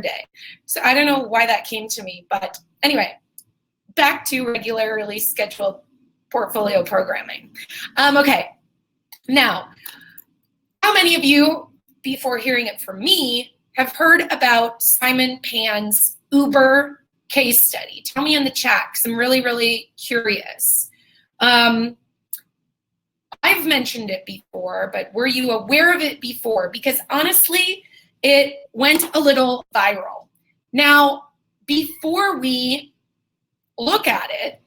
day. So I don't know why that came to me, but anyway, back to regularly scheduled portfolio programming. Okay, now, how many of you, before hearing it from me, have heard about Simon Pan's Uber case study? Tell me in the chat, because I'm really, really curious. I've mentioned it before, but were you aware of it before? Because honestly, it went a little viral. Now, before we look at it,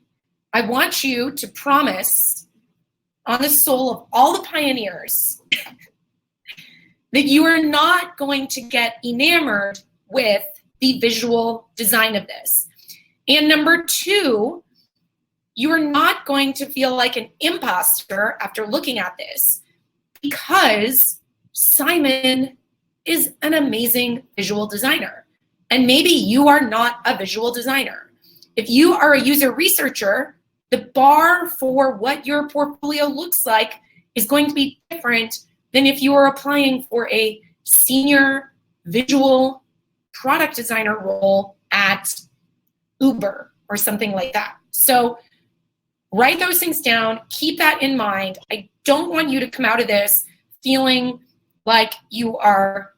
I want you to promise on the soul of all the pioneers that you are not going to get enamored with the visual design of this. And number two, you are not going to feel like an imposter after looking at this, because Simon is an amazing visual designer. And maybe you are not a visual designer. If you are a user researcher, the bar for what your portfolio looks like is going to be different than if you are applying for a senior visual product designer role at Uber or something like that. So write those things down, keep that in mind. I don't want you to come out of this feeling like you are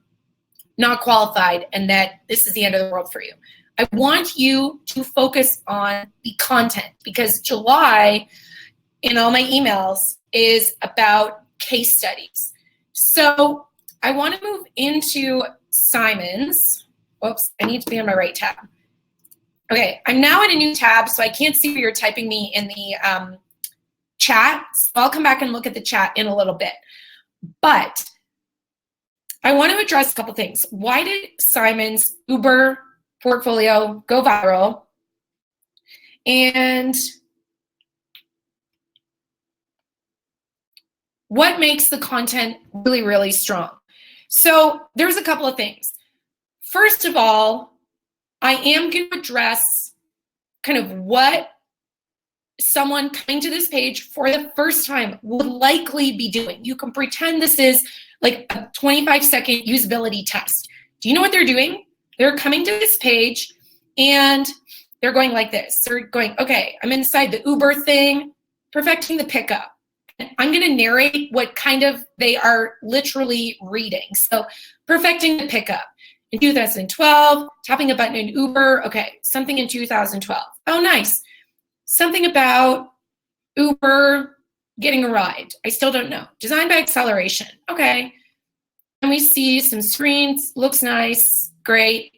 not qualified and that this is the end of the world for you. I want you to focus on the content, because July in all my emails is about case studies. So I want to move into Simon's. Whoops, I need to be on my right tab. Okay, I'm now in a new tab, so I can't see where you're typing me in the chat. So I'll come back and look at the chat in a little bit. But I want to address a couple things. Why did Simon's Uber portfolio go viral? And what makes the content really, really strong? So there's a couple of things. First of all, I am going to address kind of what someone coming to this page for the first time would likely be doing. You can pretend this is like a 25-second usability test. Do you know what they're doing? They're coming to this page and they're going like this. They're going, okay, I'm inside the Uber thing, perfecting the pickup. I'm going to narrate what kind of they are literally reading. So perfecting the pickup. In 2012, tapping a button in Uber. Okay, something in 2012. Oh, nice. Something about Uber getting a ride. I still don't know. Designed by acceleration. Okay. And we see some screens. Looks nice. Great.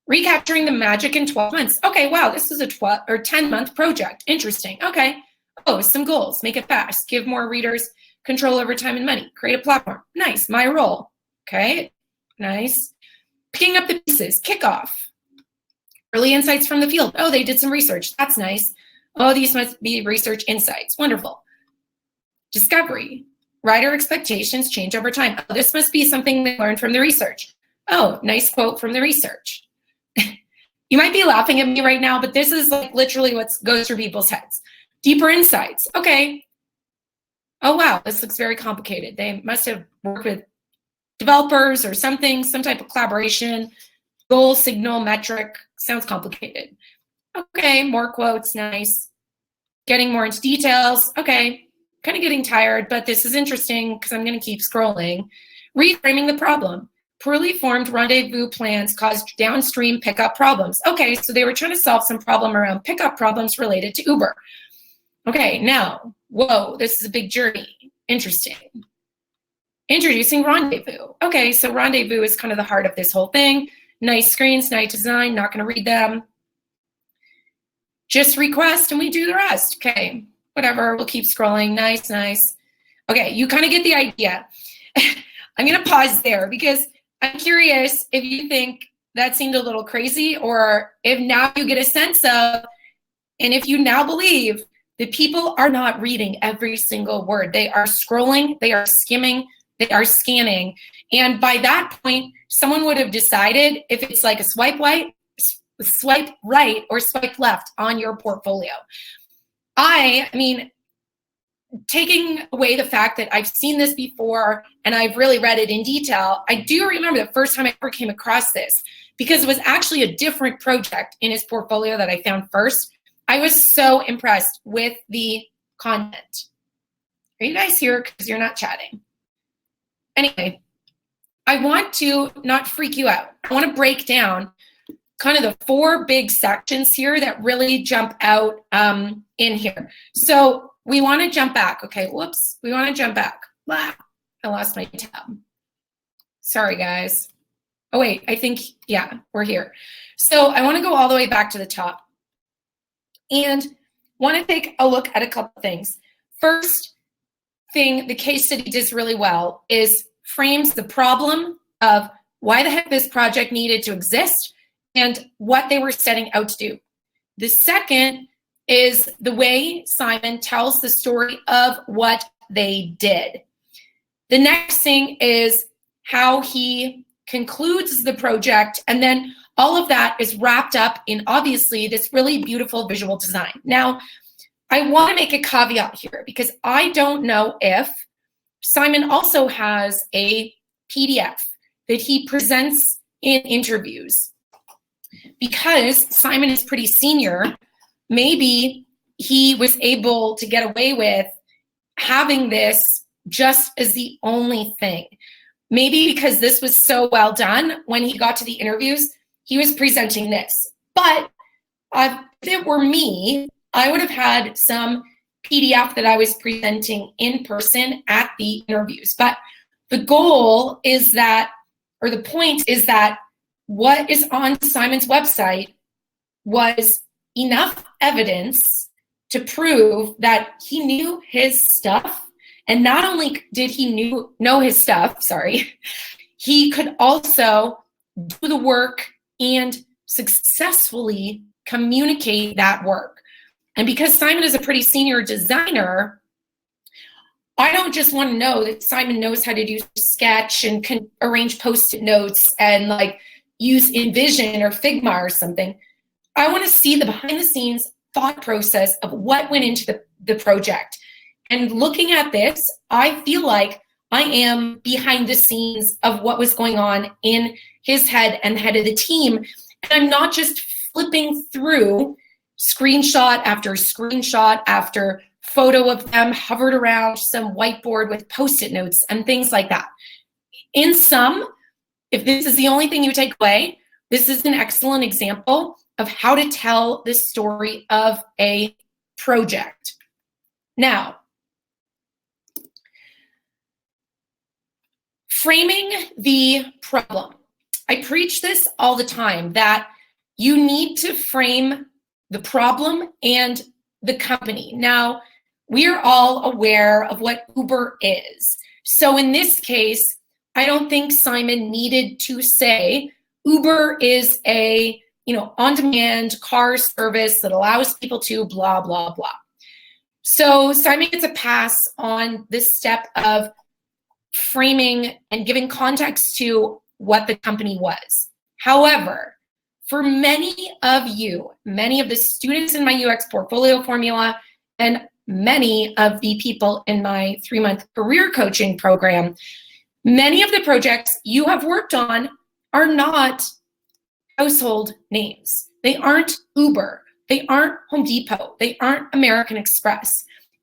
Recapturing the magic in 12 months. Okay, wow, this is a 12 or 10-month project. Interesting. Okay. Oh, some goals. Make it fast. Give more readers control over time and money. Create a platform. Nice. My role. Okay. Nice. Picking up the pieces. Kickoff. Early insights from the field. Oh, they did some research. That's nice. Oh, these must be research insights. Wonderful. Discovery. Writer expectations change over time. Oh, this must be something they learned from the research. Oh, nice quote from the research. You might be laughing at me right now, but this is like literally what goes through people's heads. Deeper insights. Okay. Oh, wow, this looks very complicated. They must have worked with developers or something, some type of collaboration. Goal, signal, metric. Sounds complicated. Okay, more quotes. Nice. Getting more into details. Okay, kind of getting tired, but this is interesting because I'm going to keep scrolling. Reframing the problem. Poorly formed rendezvous plans caused downstream pickup problems. Okay, so they were trying to solve some problem around pickup problems related to Uber. Okay, now, whoa, this is a big journey. Interesting. Introducing rendezvous. Okay, so rendezvous is kind of the heart of this whole thing. Nice screens, nice design, not going to read them. Just request and we do the rest. Okay, whatever, we'll keep scrolling. Nice, nice. Okay, you kind of get the idea. I'm going to pause there because I'm curious if you think that seemed a little crazy, or if now you get a sense of, and if you now believe that people are not reading every single word. They are scrolling, they are skimming, they are scanning. And by that point, someone would have decided if it's like a swipe right or swipe left on your portfolio. I mean, taking away the fact that I've seen this before and I've really read it in detail, I do remember the first time I ever came across this, because it was actually a different project in his portfolio that I found first. I was so impressed with the content. Are you guys here? Because you're not chatting. Anyway, I want to not freak you out. I want to break down kind of the 4 big sections here that really jump out in here. So we want to jump back. Okay, whoops. We want to jump back. Blah. I lost my tab. Sorry, guys. Oh, wait, I think, yeah, we're here. So I want to go all the way back to the top and want to take a look at a couple things. First thing the case study does really well is frames the problem of why the heck this project needed to exist and what they were setting out to do. The second is the way Simon tells the story of what they did. The next thing is how he concludes the project, and then all of that is wrapped up in, obviously, this really beautiful visual design. Now, I want to make a caveat here because I don't know if Simon also has a PDF that he presents in interviews. Because Simon is pretty senior, maybe he was able to get away with having this just as the only thing. Maybe because this was so well done, when he got to the interviews, he was presenting this. But if it were me, I would have had some PDF that I was presenting in person at the interviews. But the goal is that, or the point is that, what is on Simon's website was enough evidence to prove that he knew his stuff. And not only did he know his stuff, he could also do the work and successfully communicate that work. And because Simon is a pretty senior designer, I don't just want to know that Simon knows how to do Sketch and can arrange Post-it notes and like use InVision or Figma or something. I want to see the behind the scenes thought process of what went into the project. And looking at this, I feel like I am behind the scenes of what was going on in his head and the head of the team. And I'm not just flipping through screenshot after screenshot after photo of them hovered around some whiteboard with Post-it notes and things like that. In sum, if this is the only thing you take away, this is an excellent example of how to tell the story of a project. Now, framing the problem. I preach this all the time, that you need to frame the problem and the company. Now, we are all aware of what Uber is. So in this case, I don't think Simon needed to say Uber is a on-demand car service that allows people to blah, blah, blah. So Simon gets a pass on this step of framing and giving context to what the company was. However, for many of the students in my UX portfolio formula and many of the people in my 3-month career coaching program, many of the projects you have worked on are not household names. They aren't Uber. They aren't Home Depot. They aren't American Express,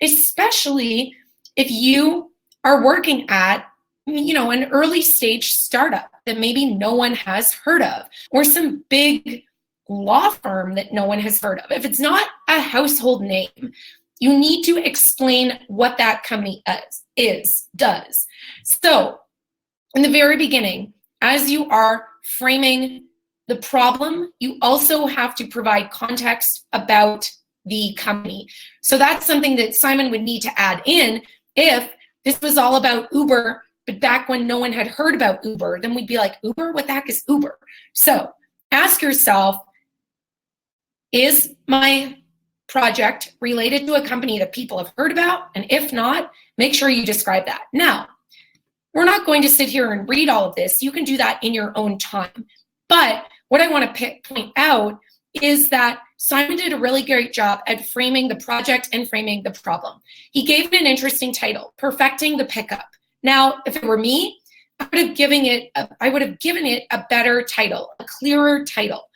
especially if you are working at an early stage startup that maybe no one has heard of, or some big law firm that no one has heard of. If it's not a household name, you need to explain what that company does. So in the very beginning, as you are framing the problem, you also have to provide context about the company. So that's something that Simon would need to add in. If this was all about Uber, but back when no one had heard about Uber, then we'd be like, Uber? What the heck is Uber? So ask yourself, is my project related to a company that people have heard about? And if not, make sure you describe that. Now, we're not going to sit here and read all of this. You can do that in your own time. But what I want to point out is that Simon did a really great job at framing the project and framing the problem. He gave it an interesting title, Perfecting the Pickup. Now, if it were me, I would have given it a better title, a clearer title.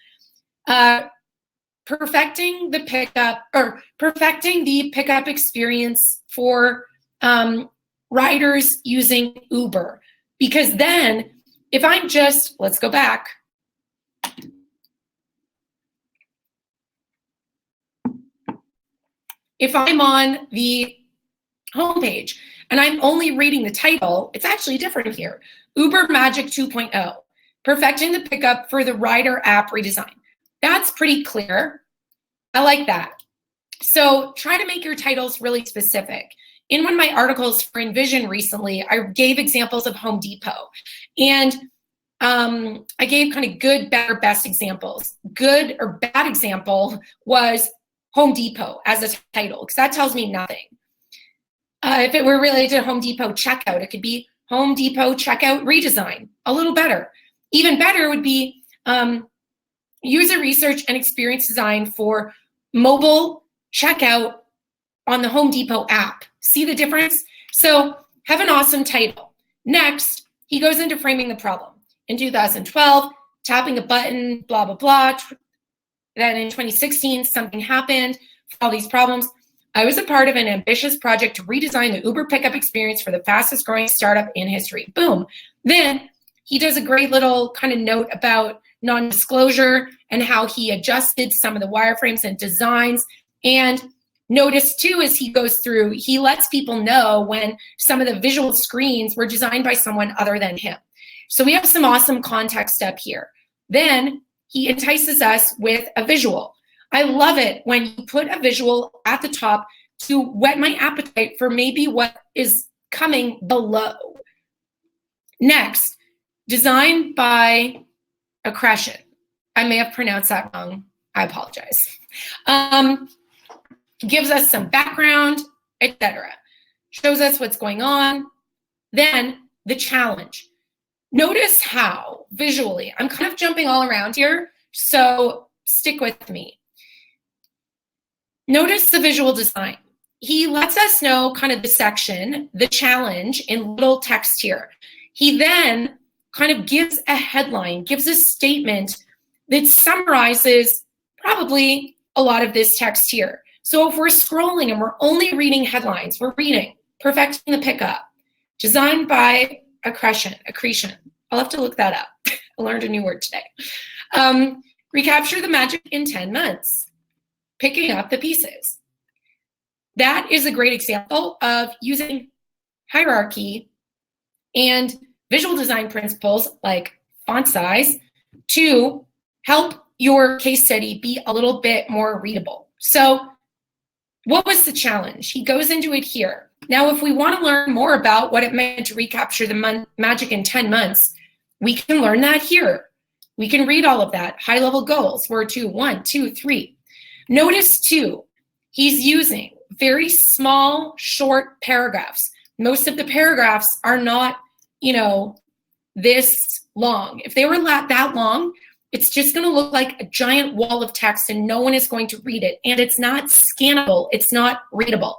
Perfecting the pickup experience for riders using Uber. Because then, if I'm just, let's go back. If I'm on the homepage and I'm only reading the title, it's actually different here. Uber Magic 2.0, Perfecting the Pickup for the Rider App Redesign. That's pretty clear. I like that. So try to make your titles really specific. In one of my articles for Envision recently, I gave examples of Home Depot. And I gave kind of good, better, best examples. Good or bad example was Home Depot as a title, because that tells me nothing. If it were related to Home Depot checkout, it could be Home Depot checkout redesign, a little better. Even better would be user research and experience design for mobile checkout on the Home Depot app. See the difference? So have an awesome title. Next, he goes into framing the problem. In 2012, tapping a button, blah, blah, blah. Then in 2016, something happened, all these problems. I was a part of an ambitious project to redesign the Uber pickup experience for the fastest growing startup in history. Boom. Then he does a great little kind of note about non-disclosure and how he adjusted some of the wireframes and designs. And notice too, as he goes through, he lets people know when some of the visual screens were designed by someone other than him. So we have some awesome context up here. Then he entices us with a visual. I love it when you put a visual at the top to whet my appetite for maybe what is coming below. Next, designed by Accretion. I may have pronounced that wrong. I apologize. Gives us some background, etc. Shows us what's going on. Then the challenge. Notice how visually, I'm kind of jumping all around here, so stick with me. Notice the visual design. He lets us know kind of the section, the challenge in little text here. He then kind of gives a headline, gives a statement that summarizes probably a lot of this text here. So if we're scrolling and we're only reading headlines, we're reading Perfecting the Pickup, designed by Accretion. I'll have to look that up. I learned a new word today. Recapture the magic in 10 months. Picking up the pieces. That is a great example of using hierarchy and visual design principles like font size to help your case study be a little bit more readable. So what was the challenge? He goes into it here. Now, if we want to learn more about what it meant to recapture the magic in 10 months, we can learn that here. We can read all of that. High-level goals were 1, 2, 3. Notice too, he's using very small, short paragraphs. Most of the paragraphs are not, this long. If they were that long, it's just going to look like a giant wall of text and no one is going to read it. And it's not scannable. It's not readable.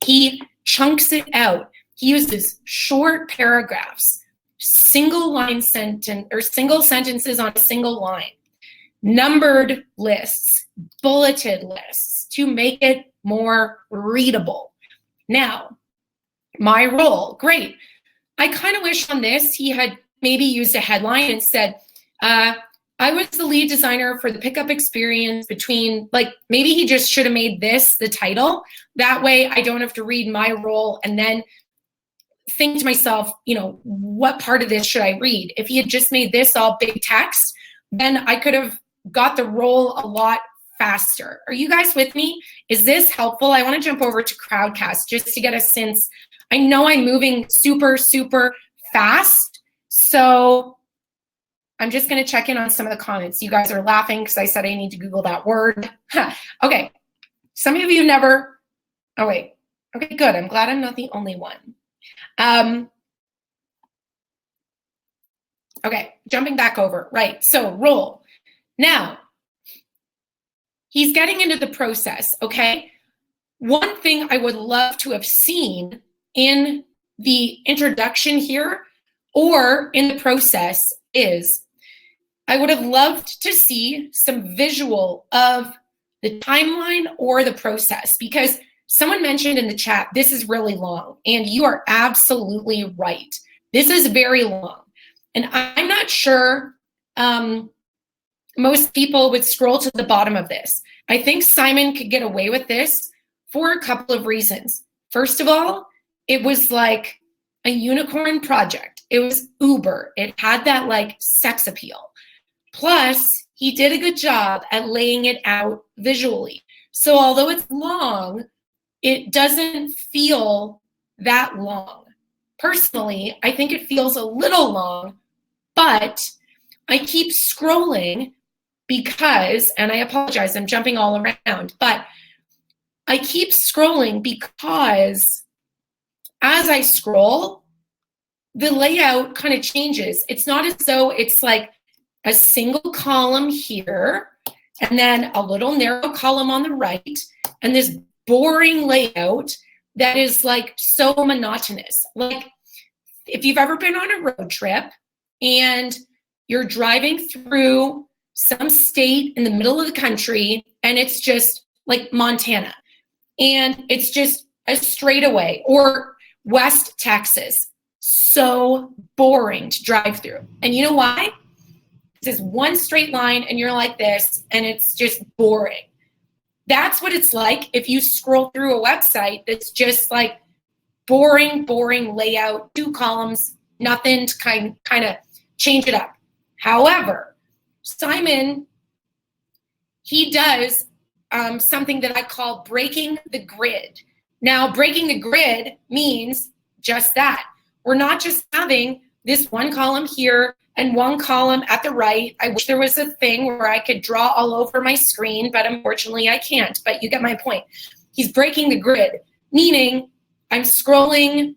He chunks it out. He uses short paragraphs, single sentences on a single line, numbered lists, bulleted lists to make it more readable. Now, my role, great. I kind of wish on this he had maybe used a headline and said, I was the lead designer for the pickup experience between, maybe he just should have made this the title. That way I don't have to read my role and then think to myself, what part of this should I read? If he had just made this all big text, then I could have got the role a lot faster. Are you guys with me? Is this helpful? I want to jump over to Crowdcast just to get a sense. I know I'm moving super, super fast. So I'm just going to check in on some of the comments. You guys are laughing because I said I need to Google that word. Okay. Some of you never. Oh, wait. Okay, good. I'm glad I'm not the only one. Okay, jumping back over. Right. So role. Now, he's getting into the process, okay? One thing I would love to have seen in the introduction here or in the process is I would have loved to see some visual of the timeline or the process, because someone mentioned in the chat, this is really long, and you are absolutely right. This is very long. And I'm not sure most people would scroll to the bottom of this. I think Simon could get away with this for a couple of reasons. First of all, it was like a unicorn project. It was Uber. It had that like sex appeal. Plus, he did a good job at laying it out visually. So although it's long, it doesn't feel that long. Personally, I think it feels a little long, but I keep scrolling because, and I apologize, I'm jumping all around, but I keep scrolling because as I scroll, the layout kind of changes. It's not as though it's like a single column here and then a little narrow column on the right and this boring layout that is like so monotonous. Like if you've ever been on a road trip and you're driving through some state in the middle of the country and it's just like Montana and it's just a straightaway, or West Texas, so boring to drive through. And you know why? It's just one straight line and you're like this and it's just boring. That's what it's like if you scroll through a website that's just like boring layout, 2 columns, nothing to kind of change it up. However, Simon, he does something that I call breaking the grid. Now, breaking the grid means just that. We're not just having this one column here and one column at the right. I wish there was a thing where I could draw all over my screen, but unfortunately I can't, but you get my point. He's breaking the grid, meaning I'm scrolling,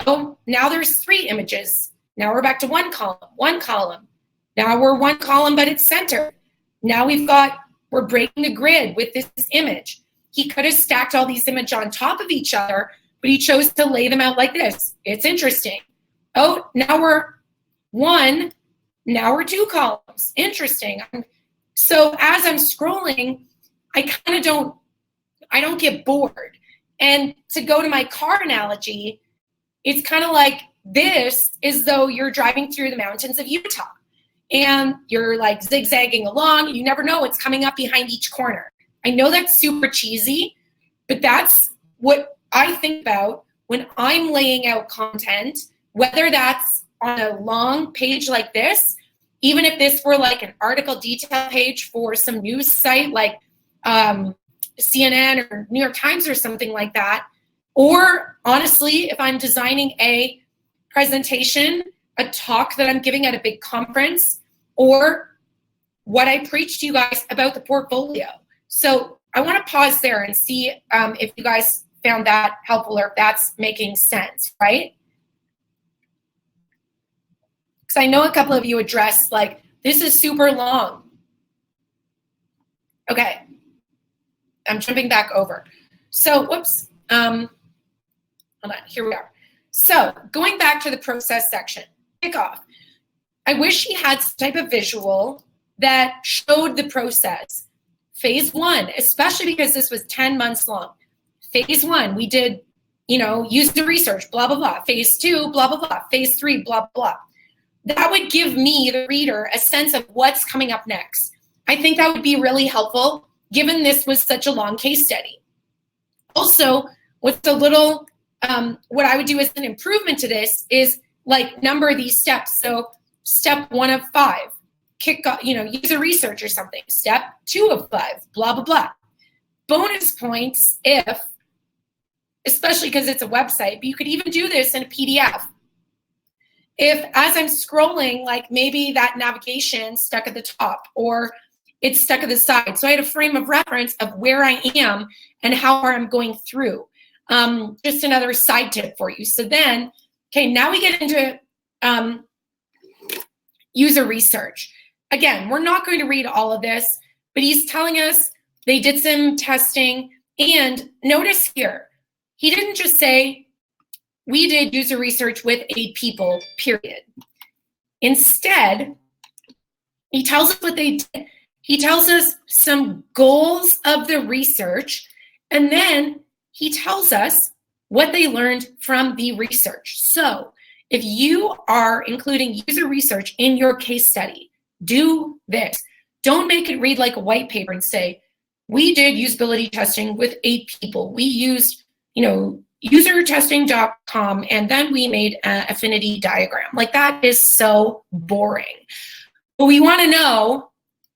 oh, now there's 3 images. Now we're back to one column. Now we're one column, but it's centered. Now we're breaking the grid with this image. He could have stacked all these images on top of each other, but he chose to lay them out like this. It's interesting. Oh, now we're 1, now we're 2 columns. Interesting. So as I'm scrolling, I don't get bored. And to go to my car analogy, it's kind of like this is though you're driving through the mountains of Utah and you're like zigzagging along. You never know what's coming up behind each corner. I know that's super cheesy, but that's what I think about when I'm laying out content, whether that's on a long page like this, even if this were like an article detail page for some news site like CNN or New York Times or something like that, or honestly, if I'm designing a presentation, a talk that I'm giving at a big conference, or what I preach to you guys about the portfolio. So I want to pause there and see if you guys found that helpful or if that's making sense, right? Because I know a couple of you addressed like, this is super long. Okay, I'm jumping back over. So, whoops, hold on, here we are. So going back to the process section, kickoff. I wish he had some type of visual that showed the process. Phase 1, especially because this was 10 months long. Phase 1, we did, user research, blah, blah, blah. Phase 2, blah, blah, blah. Phase 3, blah, blah. That would give me, the reader, a sense of what's coming up next. I think that would be really helpful, given this was such a long case study. Also, what's a little, what I would do as an improvement to this is like number these steps. So step 1 of 5. Kick off, user research or something. Step 2 of 5, blah, blah, blah. Bonus points if, especially because it's a website, but you could even do this in a PDF. If as I'm scrolling, like maybe that navigation stuck at the top or it's stuck at the side. So I had a frame of reference of where I am and how far I'm going through. Just another side tip for you. So then, okay, now we get into user research. Again, we're not going to read all of this, but he's telling us they did some testing, and notice here, he didn't just say, we did user research with 8 people, period. Instead, he tells us what they did. He tells us some goals of the research, and then he tells us what they learned from the research. So if you are including user research in your case study, do this. Don't make it read like a white paper and say, we did usability testing with 8 people. We used, usertesting.com, and then we made an affinity diagram. Like, that is so boring. But we want to know,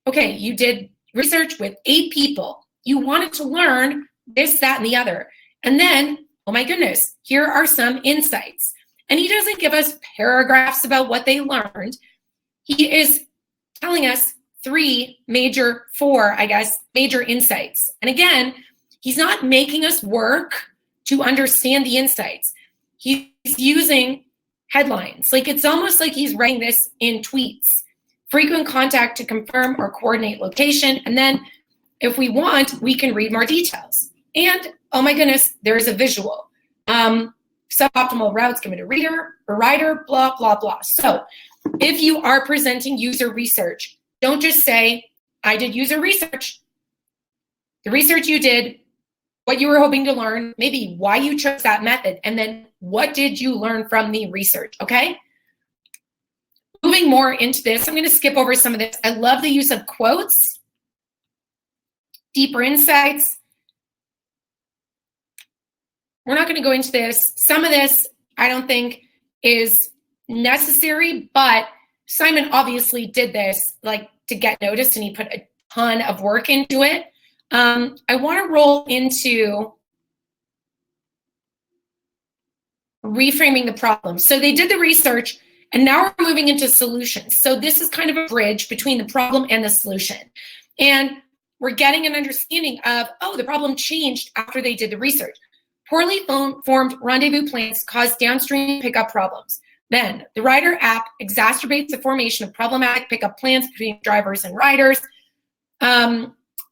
okay, you did research with 8 people. You wanted to learn this, that, and the other. And then, oh my goodness, here are some insights. And he doesn't give us paragraphs about what they learned. He is telling us 4 major insights. And again, he's not making us work to understand the insights. He's using headlines. Like, it's almost like he's writing this in tweets. Frequent contact to confirm or coordinate location. And then if we want, we can read more details. And oh my goodness, there's a visual. Suboptimal routes given to reader or writer, blah, blah, blah. So if you are presenting user research, don't just say, I did user research. The research you did, what you were hoping to learn, maybe why you chose that method, and then what did you learn from the research, okay? Moving more into this, I'm going to skip over some of this. I love the use of quotes, deeper insights. We're not going to go into this. Some of this I don't think is necessary, but Simon obviously did this like to get noticed, and he put a ton of work into it. I want to roll into reframing the problem. So they did the research, and now we're moving into solutions. So this is kind of a bridge between the problem and the solution. And we're getting an understanding of, oh, the problem changed after they did the research. Poorly formed rendezvous plans cause downstream pickup problems. Then the rider app exacerbates the formation of problematic pickup plans between drivers and riders.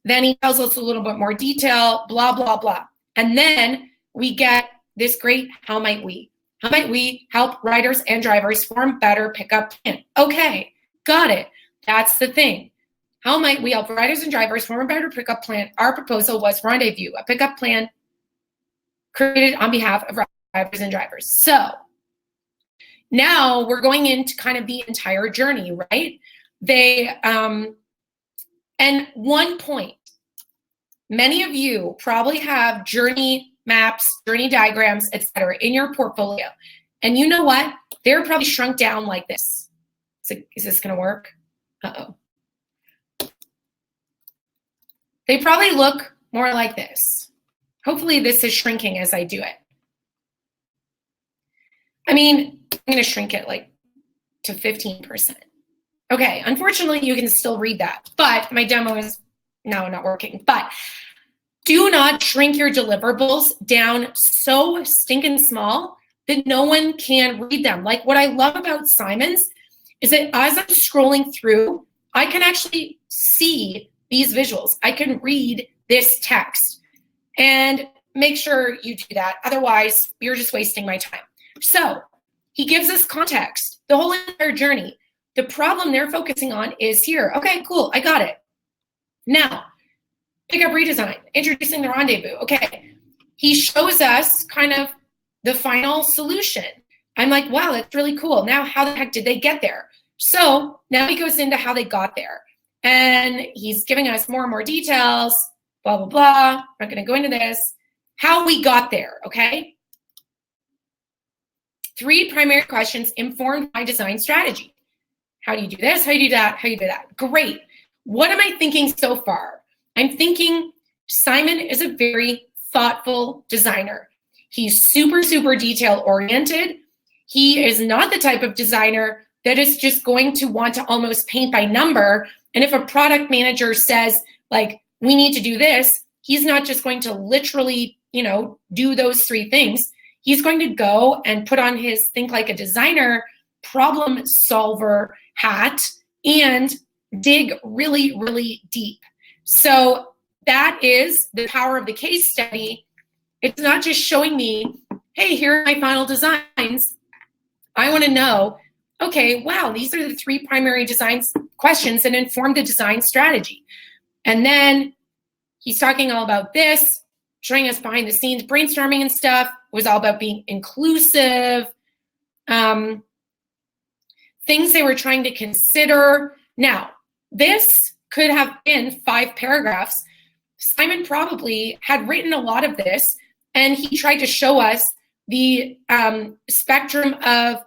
Then he tells us a little bit more detail, blah, blah, blah. And then we get this great, how might we? How might we help riders and drivers form better pickup plans? Okay, got it. That's the thing. How might we help riders and drivers form a better pickup plan? Our proposal was rendezvous, a pickup plan created on behalf of riders and drivers. So now we're going into kind of the entire journey, right? And one point, many of you probably have journey maps, journey diagrams, etc. in your portfolio. And you know what? They're probably shrunk down like this. Is this going to work? Uh-oh. They probably look more like this. Hopefully this is shrinking as I do it. I mean, I'm going to shrink it like to 15%. Okay, unfortunately, you can still read that, but my demo is now not working. But do not shrink your deliverables down so stinking small that no one can read them. Like, what I love about Simon's is that as I'm scrolling through, I can actually see these visuals. I can read this text, and make sure you do that. Otherwise, you're just wasting my time. So he gives us context, the whole entire journey. The problem they're focusing on is here. Okay, cool, I got it. Now, pickup redesign, introducing the rendezvous. Okay, he shows us kind of the final solution. I'm like, wow, that's really cool. Now, how the heck did they get there? So now he goes into how they got there. And he's giving us more and more details, blah, blah, blah. I'm not going to go into this. How we got there, okay? 3 primary questions informed my design strategy. How do you do this? How do you do that? How do you do that? Great. What am I thinking so far? I'm thinking Simon is a very thoughtful designer. He's super, super detail oriented. He is not the type of designer that is just going to want to almost paint by number. And if a product manager says, like, we need to do this, he's not just going to literally, do those 3 things. He's going to go and put on his think like a designer, problem solver hat and dig really, really deep. So that is the power of the case study. It's not just showing me, hey, here are my final designs. I want to know, okay, wow, these are the 3 primary design questions that inform the design strategy. And then he's talking all about this, showing us behind the scenes brainstorming and stuff. It was all about being inclusive, things they were trying to consider. Now, this could have been 5 paragraphs. Simon probably had written a lot of this, and he tried to show us the spectrum of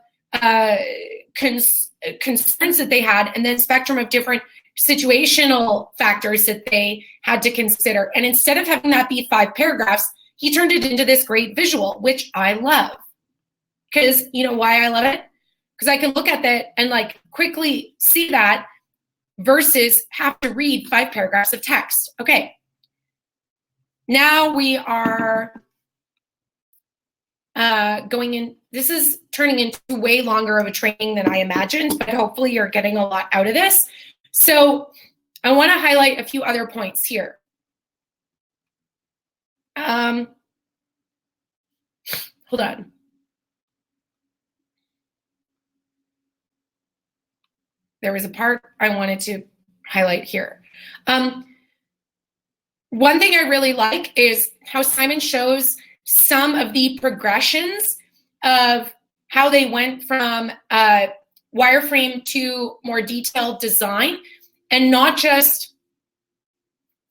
concerns that they had, and then spectrum of different situational factors that they had to consider. And instead of having that be 5 paragraphs, he turned it into this great visual, which I love. Because you know why I love it? Because I can look at that and like quickly see that versus have to read 5 paragraphs of text. Okay. Now we are going in. This is turning into way longer of a training than I imagined, but hopefully you're getting a lot out of this. So I want to highlight a few other points here. Hold on. There was a part I wanted to highlight here. One thing I really like is how Simon shows some of the progressions of how they went from wireframe to more detailed design, and not just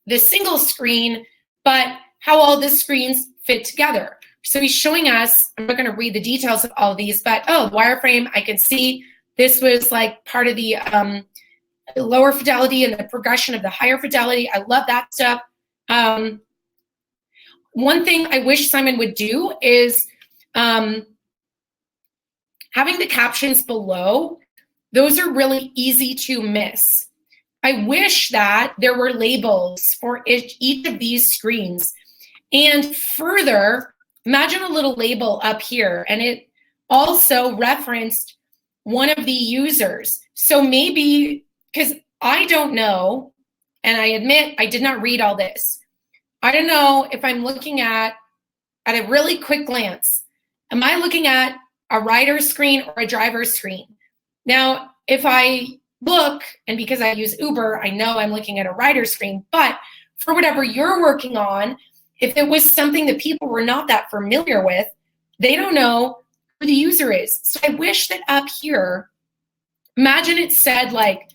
the single screen, but how all the screens fit together. So he's showing us, I'm not going to read the details of all of these, but oh, wireframe, I can see this was like part of the lower fidelity and the progression of the higher fidelity. I love that stuff. One thing I wish Simon would do is having the captions below. Those are really easy to miss. I wish that there were labels for each of these screens. And further, imagine a little label up here, and it also referenced one of the users. So maybe, because I don't know, and I admit I did not read all this. I don't know if I'm looking at a really quick glance, am I looking at a rider's screen or a driver's screen? Now, if I look, and because I use Uber, I know I'm looking at a rider's screen, but for whatever you're working on, if it was something that people were not that familiar with, they don't know who the user is. So I wish that up here, imagine it said like,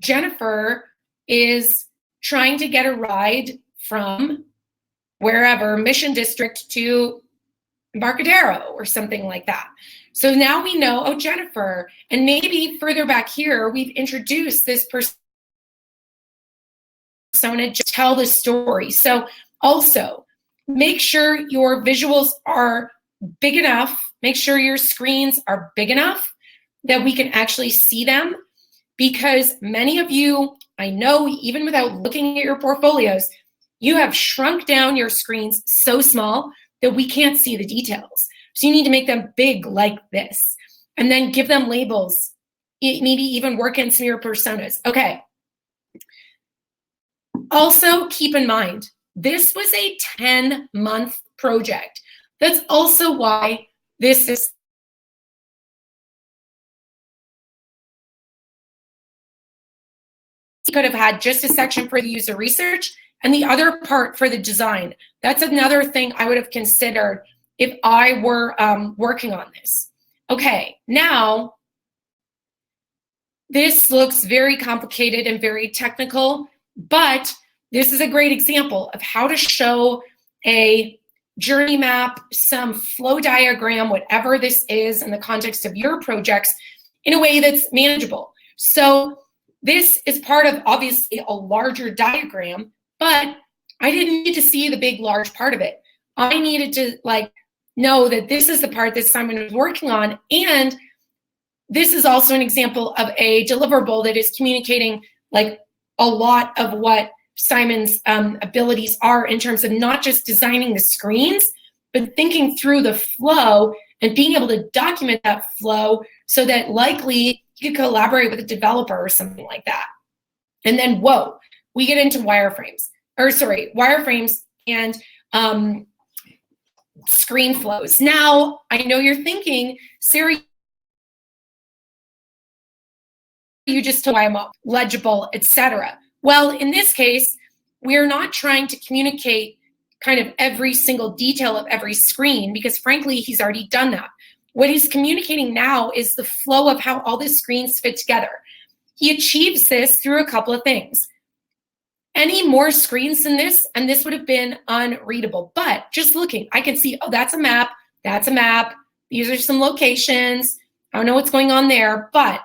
Jennifer is trying to get a ride from wherever, Mission District to Embarcadero or something like that. So now we know, oh, Jennifer, and maybe further back here, we've introduced this persona to tell the story. So also make sure your visuals are big enough, make sure your screens are big enough that we can actually see them, because many of you, I know, even without looking at your portfolios, you have shrunk down your screens so small that we can't see the details. So you need to make them big like this, and then give them labels, maybe even work in some of your personas. Okay. Also, keep in mind, this was a 10-month project. That's also why this is could have had just a section for the user research and the other part for the design. That's another thing I would have considered if I were working on this. Okay, now this looks very complicated and very technical, but this is a great example of how to show a journey map, some flow diagram, whatever this is in the context of your projects, in a way that's manageable. So this is part of obviously a larger diagram, but I didn't need to see the big, large part of it. I needed to like know that this is the part that Simon was working on. And this is also an example of a deliverable that is communicating like a lot of what Simon's abilities are in terms of not just designing the screens, but thinking through the flow and being able to document that flow so that likely you could collaborate with a developer or something like that. And then, whoa, we get into wireframes and screen flows. Now, I know you're thinking, Sarah, you just told I'm legible, etc. Well, in this case, we're not trying to communicate kind of every single detail of every screen because frankly, he's already done that. What he's communicating now is the flow of how all the screens fit together. He achieves this through a couple of things. Any more screens than this, and this would have been unreadable. But just looking, I can see, oh, that's a map. That's a map. These are some locations. I don't know what's going on there, but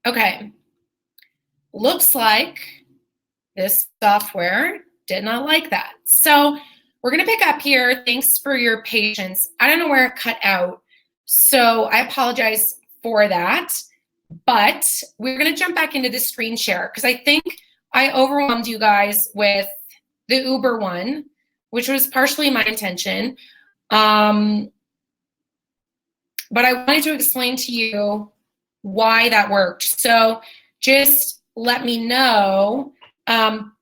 Okay. Looks like this software did not like that. So we're going to pick up here. Thanks for your patience. I don't know where it cut out, so I apologize for that. But we're going to jump back into the screen share because I think I overwhelmed you guys with the Uber one, which was partially my intention. But I wanted to explain to you why that worked. So just let me know,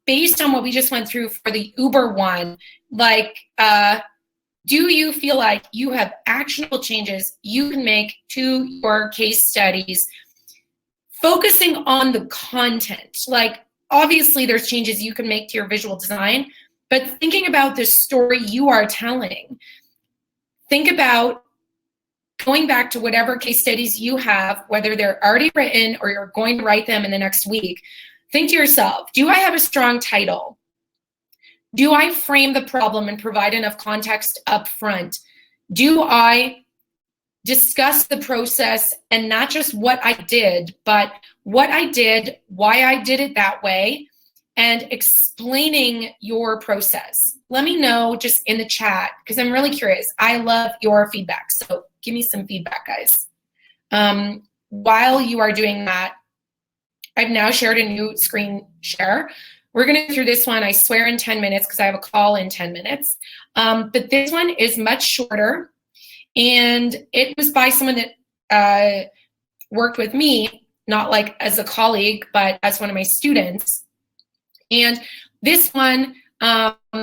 based on what we just went through for the Uber one, like, do you feel like you have actionable changes you can make to your case studies, focusing on the content? Like, obviously there's changes you can make to your visual design, but thinking about the story you are telling. Think about going back to whatever case studies you have, whether they're already written or you're going to write them in the next week. Think to yourself, do I have a strong title? Do I frame the problem and provide enough context up front? Do I discuss the process and not just what I did, but what I did, why I did it that way, and explaining your process? Let me know just in the chat because I'm really curious. I love your feedback. So give me some feedback, guys. While you are doing that, I've now shared a new screen share. We're going to go through this one, I swear, in 10 minutes because I have a call in 10 minutes. But this one is much shorter. And it was by someone that worked with me, not like as a colleague, but as one of my students. And this one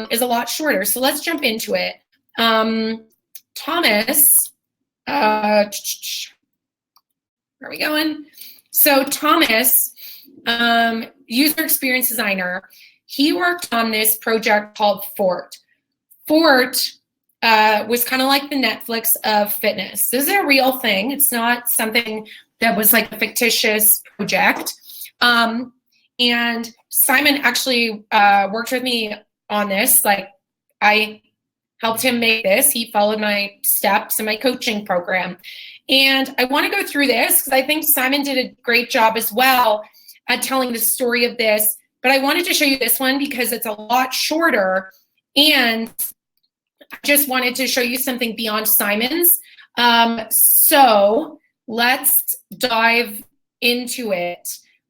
is a lot shorter. So let's jump into it. Thomas, where are we going? So Thomas, user experience designer, he worked on this project called Fort. Fort was kind of like the Netflix of fitness. This is a real thing. It's not something that was like a fictitious project. And Simon actually worked with me on this. Like, I helped him make this. He followed my steps in my coaching program. And I want to go through this because I think Simon did a great job as well at telling the story of this. But I wanted to show you this one because it's a lot shorter. And I just wanted to show you something beyond Simon's. So let's dive into it.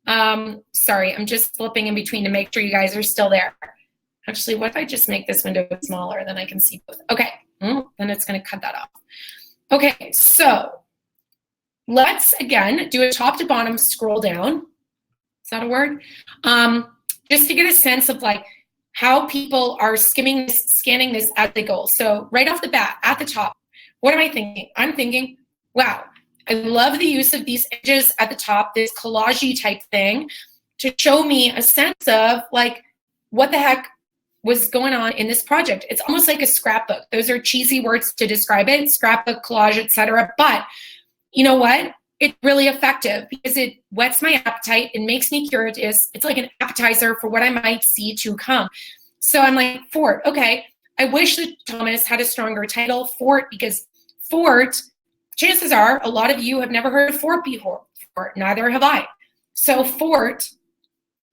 Sorry, I'm just flipping in between to make sure you guys are still there. Actually, what if I just make this window smaller, then I can see both? Okay, then it's going to cut that off. Okay, so let's, again, do a top to bottom scroll down. Is that a word? Just to get a sense of like how people are scanning this as they go. So right off the bat, at the top, what am I thinking? I'm thinking, wow, I love the use of these images at the top, this collage-y type thing, to show me a sense of like what the heck was going on in this project. It's almost like a scrapbook. Those are cheesy words to describe it, scrapbook, collage, etc. But you know what? It's really effective because it whets my appetite. It makes me curious. It's like an appetizer for what I might see to come. So I'm like, Fort, okay. I wish that Thomas had a stronger title, Fort, because Fort, chances are a lot of you have never heard of Fort before. Neither have I. So Fort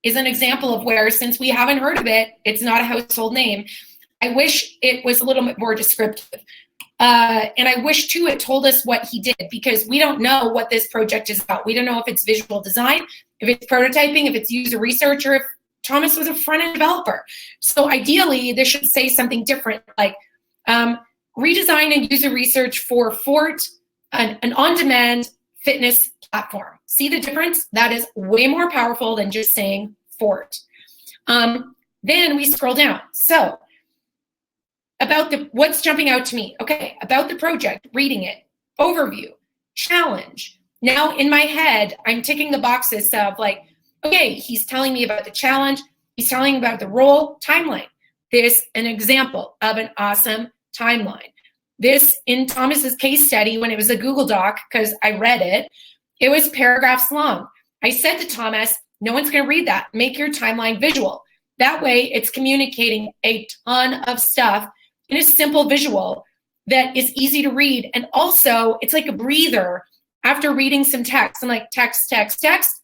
is an example of where, since we haven't heard of it, it's not a household name. I wish it was a little bit more descriptive. And I wish, too, it told us what he did, because we don't know what this project is about. We don't know if it's visual design, if it's prototyping, if it's user research, or if Thomas was a front-end developer. So ideally, this should say something different, like redesign and user research for Fort, an on-demand fitness platform. See the difference? That is way more powerful than just saying Fort. Then we scroll down. So about what's jumping out to me. Okay, about the project, reading it, overview, challenge. Now in my head, I'm ticking the boxes of like, okay, he's telling me about the challenge. He's telling me about the role, timeline. This an example of an awesome timeline. This, in Thomas's case study, when it was a Google Doc, because I read it, it was paragraphs long. I said to Thomas, no one's going to read that. Make your timeline visual. That way, it's communicating a ton of stuff in a simple visual that is easy to read. And also, it's like a breather after reading some text. I'm like, text.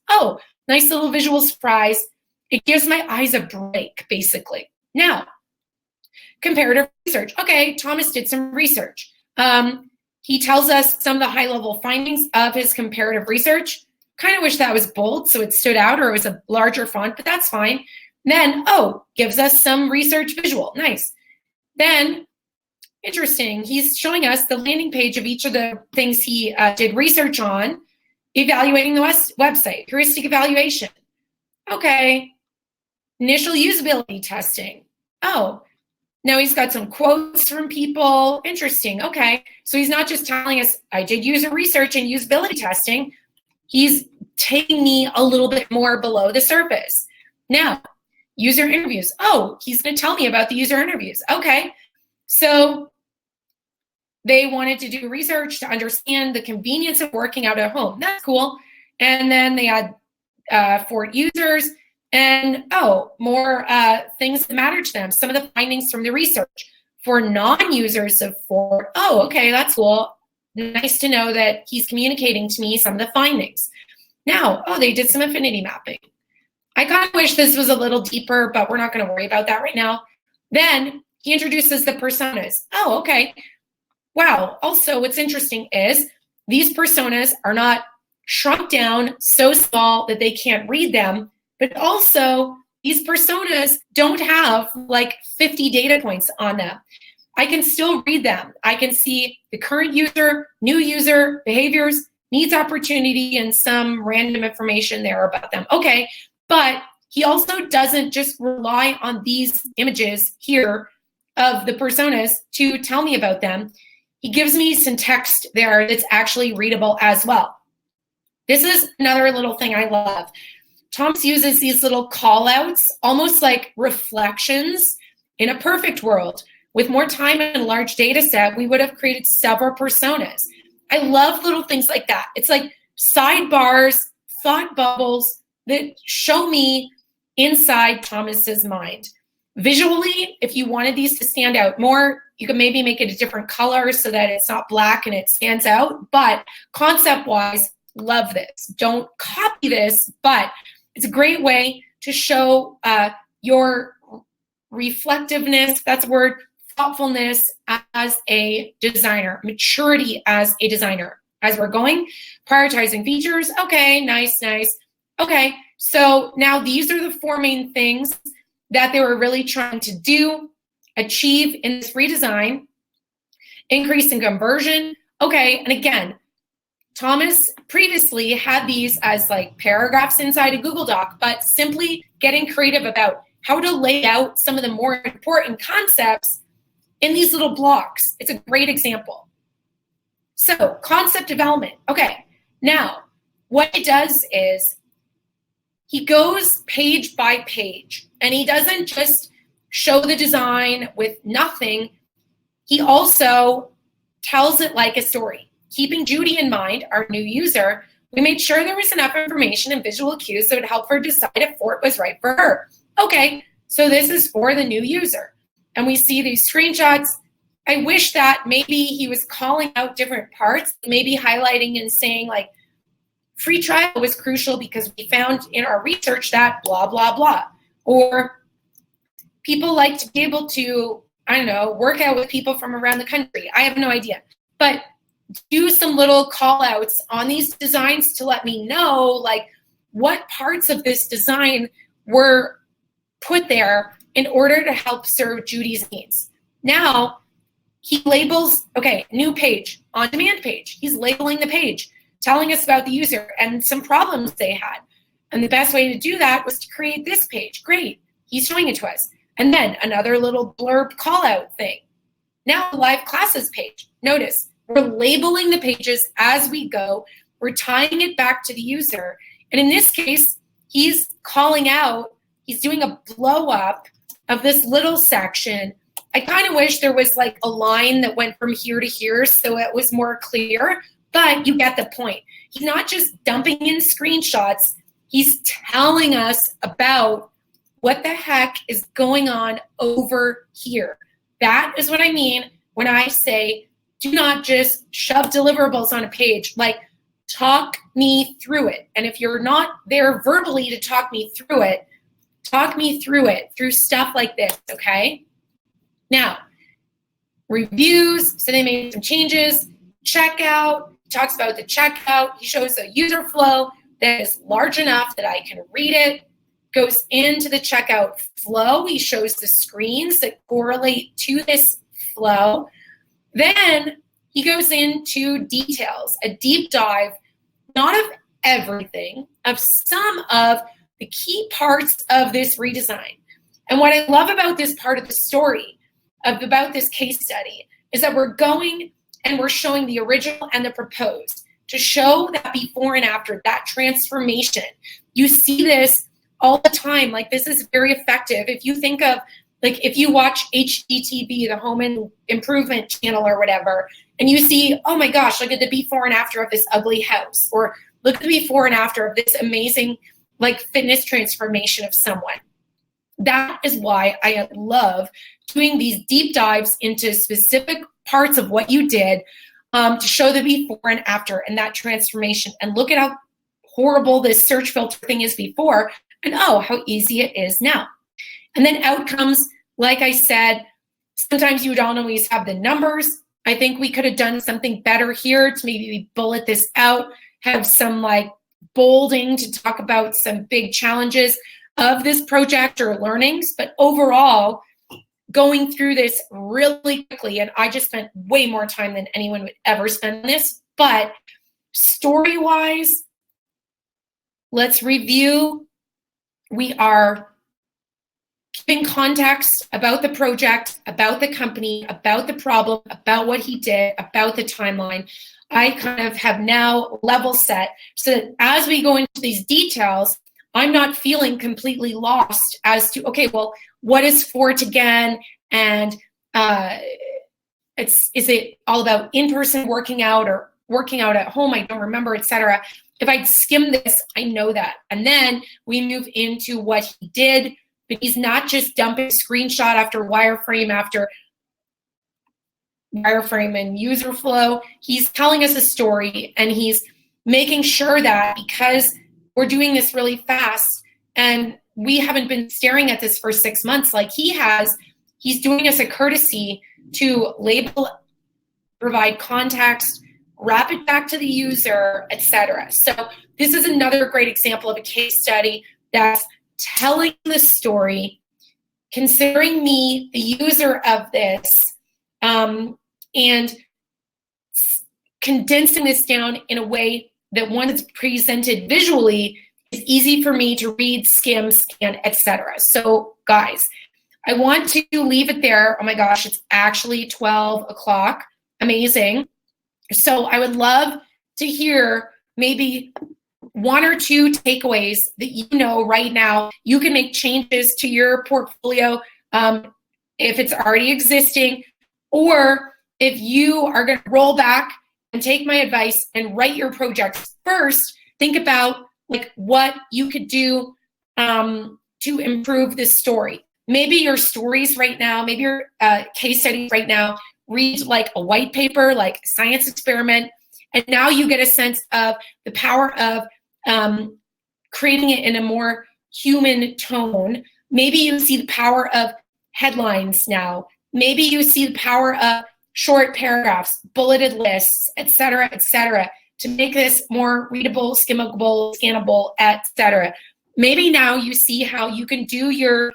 Oh, nice little visual surprise. It gives my eyes a break, basically. Now, comparative research. Okay, Thomas did some research. He tells us some of the high-level findings of his comparative research. Kind of wish that was bold so it stood out, or it was a larger font, but that's fine. Then, gives us some research visual. Nice. Then, interesting, he's showing us the landing page of each of the things he did research on, evaluating the website, heuristic evaluation. Okay. Initial usability testing. Oh, now he's got some quotes from people. Interesting. Okay. So he's not just telling us, I did user research and usability testing. He's taking me a little bit more below the surface. Now, user interviews. Oh, he's going to tell me about the user interviews. Okay. So they wanted to do research to understand the convenience of working out at home. That's cool. And then they had for users and, more things that matter to them. Some of the findings from the research for non-users of Ford. Oh, okay, that's cool. Nice to know that he's communicating to me some of the findings. Now, they did some affinity mapping. I kind of wish this was a little deeper, but we're not going to worry about that right now. Then he introduces the personas. Oh, okay. Wow. Also, what's interesting is these personas are not shrunk down so small that they can't read them, but also these personas don't have like 50 data points on them. I can still read them. I can see the current user, new user, behaviors, needs, opportunity, and some random information there about them. Okay, but he also doesn't just rely on these images here of the personas to tell me about them. He gives me some text there that's actually readable as well. This is another little thing I love. Thomas uses these little call outs, almost like reflections. In a perfect world, with more time and a large data set, we would have created several personas. I love little things like that. It's like sidebars, thought bubbles that show me inside Thomas's mind. Visually, if you wanted these to stand out more, you could maybe make it a different color so that it's not black and it stands out. But concept-wise, love this. Don't copy this, but it's a great way to show your reflectiveness, that's a word, thoughtfulness as a designer, maturity as a designer. As we're going, prioritizing features, okay, nice. Okay, so now these are the four main things that they were really trying to do, achieve in this redesign. Increase in conversion, okay, and again, Thomas previously had these as like paragraphs inside a Google Doc, but simply getting creative about how to lay out some of the more important concepts in these little blocks. It's a great example. So concept development. Okay, now what it does is he goes page by page and he doesn't just show the design with nothing. He also tells it like a story. Keeping Judy in mind, our new user, we made sure there was enough information and visual cues that would help her decide if Fort was right for her. Okay, so this is for the new user. And we see these screenshots. I wish that maybe he was calling out different parts, maybe highlighting and saying like, free trial was crucial because we found in our research that blah, blah, blah. Or people like to be able to, I don't know, work out with people from around the country. I have no idea. But do some little call outs on these designs to let me know like what parts of this design were put there in order to help serve Judy's needs. Now he labels, okay, new page, on demand page. He's labeling the page, telling us about the user and some problems they had. And the best way to do that was to create this page. Great, he's showing it to us. And then another little blurb call out thing. Now the live classes page. Notice, we're labeling the pages as we go. We're tying it back to the user. And in this case, he's calling out, he's doing a blow up of this little section. I kind of wish there was like a line that went from here to here so it was more clear, but you get the point. He's not just dumping in screenshots. He's telling us about what the heck is going on over here. That is what I mean when I say, do not just shove deliverables on a page. Like, talk me through it. And if you're not there verbally to talk me through it through stuff like this, okay? Now, reviews, so they made some changes. Checkout, talks about the checkout. He shows a user flow that is large enough that I can read it. Goes into the checkout flow. He shows the screens that correlate to this flow. Then he goes into details, a deep dive, not of everything, of some of the key parts of this redesign. And what I love about this part of the story, about this case study, is that we're going and we're showing the original and the proposed to show that before and after, that transformation. You see this all the time. Like, this is very effective. If you think of, like, if you watch HGTV, the home improvement channel or whatever, and you see, oh my gosh, look at the before and after of this ugly house, or look at the before and after of this amazing, like, fitness transformation of someone. That is why I love doing these deep dives into specific parts of what you did to show the before and after and that transformation. And look at how horrible this search filter thing is before, and oh, how easy it is now. And then outcomes, like I said, sometimes you don't always have the numbers. I think we could have done something better here to maybe bullet this out, have some like bolding to talk about some big challenges of this project or learnings. But overall, going through this really quickly, and I just spent way more time than anyone would ever spend on this. But story-wise, let's review. We are giving context about the project, about the company, about the problem, about what he did, about the timeline. I kind of have now level set so that as we go into these details, I'm not feeling completely lost as to, okay, well, what is Fort again? And is it all about in-person working out or working out at home? I don't remember, etc. If I skim this, I know that. And then we move into what he did, but he's not just dumping screenshot after wireframe and user flow. He's telling us a story, and he's making sure that because we're doing this really fast and we haven't been staring at this for 6 months like he has, he's doing us a courtesy to label, provide context, wrap it back to the user, etc. So this is another great example of a case study that's telling the story, considering me the user of this, and condensing this down in a way that when it's presented visually is easy for me to read, skim, scan, etc. So guys, I want to leave it there. Oh my gosh, it's actually 12 o'clock. Amazing. So I would love to hear maybe 1 or 2 takeaways that you know right now you can make changes to your portfolio if it's already existing, or if you are going to roll back and take my advice and write your projects first, think about like what you could do to improve this story. Maybe your stories right now, maybe your case studies right now read like a white paper, like a science experiment, and now you get a sense of the power of creating it in a more human tone. Maybe you see the power of headlines now. Maybe you see the power of short paragraphs, bulleted lists, etc., to make this more readable, skimmable, scannable, etc. Maybe now you see how you can do your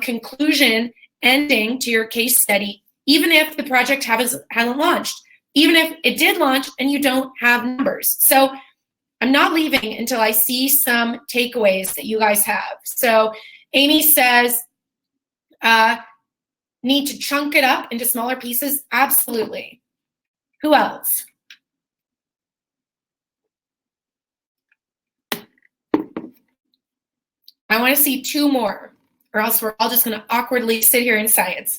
conclusion ending to your case study, even if the project hasn't launched, even if it did launch and you don't have numbers. So I'm not leaving until I see some takeaways that you guys have. So Amy says, need to chunk it up into smaller pieces? Absolutely. Who else? I want to see 2 more, or else we're all just going to awkwardly sit here in silence.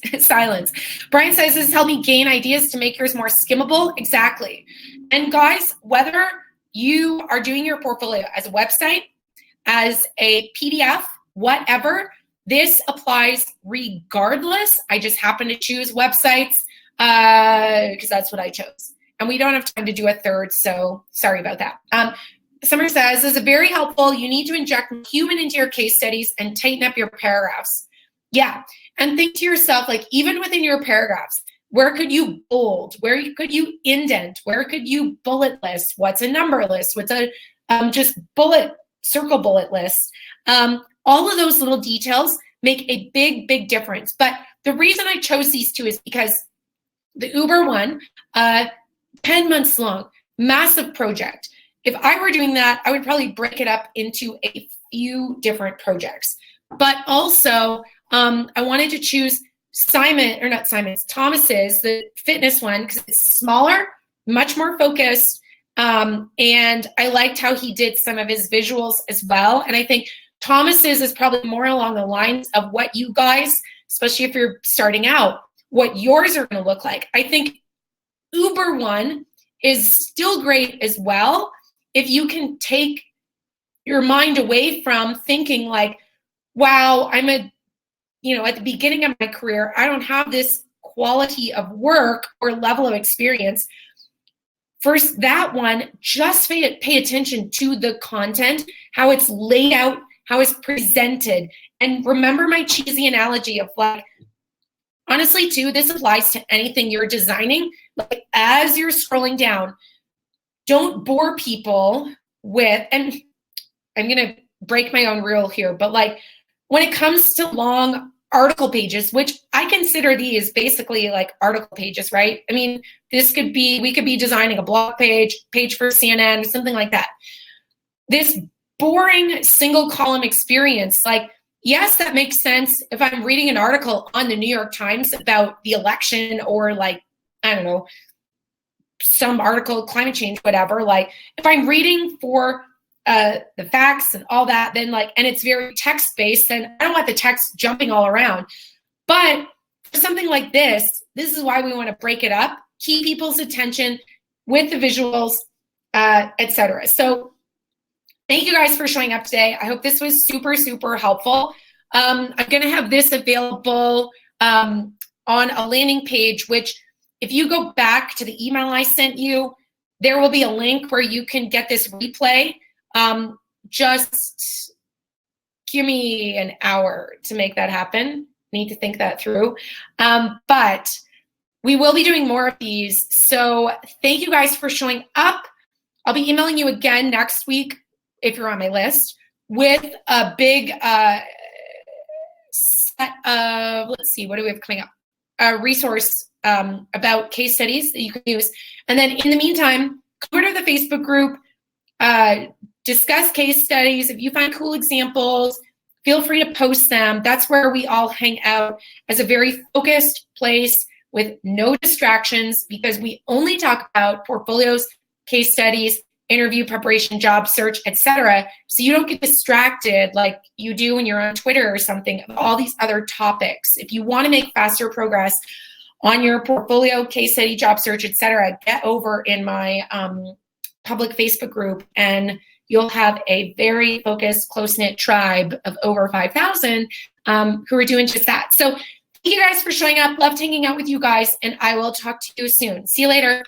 Brian says, this helped me gain ideas to make yours more skimmable. Exactly. And guys, whether you are doing your portfolio as a website, as a PDF, whatever, this applies regardless. I just happen to choose websites because that's what I chose. and we don't have time to do a third, so sorry about that. Summer says, this is very helpful. You need to inject human into your case studies and tighten up your paragraphs. Yeah, and think to yourself, like, even within your paragraphs, where could you bold? Where could you indent? Where could you bullet list? What's a number list? What's a just circle bullet list? All of those little details make a big, big difference. But the reason I chose these two is because the Uber one, 10 months long, massive project. If I were doing that, I would probably break it up into a few different projects. But also, I wanted to choose Thomas's, the fitness one, because it's smaller, much more focused. And I liked how he did some of his visuals as well. And I think Thomas's is probably more along the lines of what you guys, especially if you're starting out, what yours are going to look like. I think Uber one is still great as well if you can take your mind away from thinking like, wow, I'm at the beginning of my career, I don't have this quality of work or level of experience. First, that one, just pay attention to the content, how it's laid out, how it's presented. And remember my cheesy analogy of like, honestly too, this applies to anything you're designing. Like as you're scrolling down, don't bore people with, and I'm gonna break my own rule here, but like when it comes to long article pages, which I consider these basically like article pages, right? I mean, we could be designing a blog page for CNN, something like that. This boring single column experience, like, yes, that makes sense if I'm reading an article on the New York Times about the election or like, I don't know, some article, climate change, whatever. Like if I'm reading for the facts and all that, then like, and it's very text-based, then I don't want the text jumping all around. But for something like this is why we want to break it up, keep people's attention with the visuals, etc. So thank you guys for showing up today. I hope this was super, super helpful. I'm going to have this available on a landing page, which if you go back to the email I sent you, there will be a link where you can get this replay. Just give me an hour to make that happen. Need to think that through. But we will be doing more of these. So thank you guys for showing up. I'll be emailing you again next week if you're on my list with a big set of, let's see, what do we have coming up? A resource about case studies that you can use. And then in the meantime, come over to the Facebook group, discuss case studies. If you find cool examples, feel free to post them. That's where we all hang out as a very focused place with no distractions, because we only talk about portfolios, case studies, interview preparation, job search, etc. So you don't get distracted like you do when you're on Twitter or something, all these other topics. If you want to make faster progress on your portfolio, case study, job search, etc., get over in my public Facebook group, and you'll have a very focused, close-knit tribe of over 5,000 who are doing just that. So thank you guys for showing up. Loved hanging out with you guys, and I will talk to you soon. See you later.